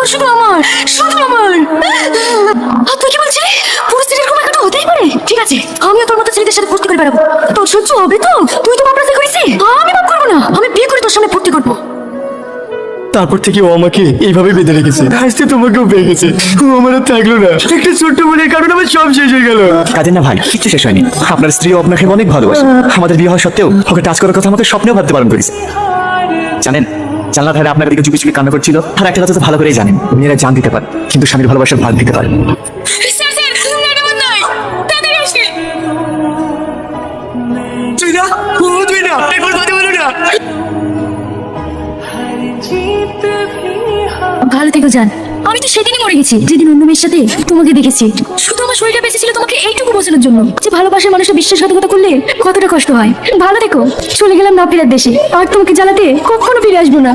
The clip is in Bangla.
শুধু আমার, শুধু আমার। তুই কি বলছিলি? পরিস্থিতি এরকম একটা হতেই পারে? ঠিক আছে, আমিও তোর মতো ছেলেদের সাথে ফুর্তি করে বেড়াবো। তোর সহ্য হবে তো? তুই তো মাপরাতে করেছিস। আমি মাপ করবো না, আমি বিয়ে করে তোর সামনে ফুর্তি করবো। তারপর থেকে ও আমাকে এইভাবে বেঁধে রেখেছে, আজকে তোমাকেও পেয়ে গেছে। ও আমার আর থাকলো না, একটা ছোট্ট বোনের কারণে আমার সব শেষ হয়ে গেল। কাজে না ভাই, কিচ্ছু শেষ হয়নি। আপনার স্ত্রী আপনাকে অনেক ভালোবাসে। আমাদের বিয়ে হওয়া সত্ত্বেও ওকে টাচ করার কথা আমাদের স্বপ্নেও ভাবতে পারেন করেছে। জানেন, জানলা ধারে আপনার দিকে চুপি চুপি কান্না করছিল। আর একটা কথা তো ভালো করেই জানেন, মেয়েরা জান দিতে পারে কিন্তু স্বামীর ভালোবাসার ভাগ দিতে পারে না। তুই না, তুই না, একবার কথা বলো না। ভালো থেকো জান। আমি তো সেদিনই মরে গেছি যেদিন অন্য মেয়ের সাথে তোমাকে দেখেছি। শুধু আমার শরীরটা বেঁচে ছিল তোমাকে এইটুকু বোঝানোর জন্য যে ভালোবাসার মানুষের বিশ্বাসঘাতকতা করলে কতটা কষ্ট হয়। ভালো থেকো। চলে গেলাম না ফেরার দেশে, আর তোমাকে জ্বালাতে কখনো ফিরে আসবো না।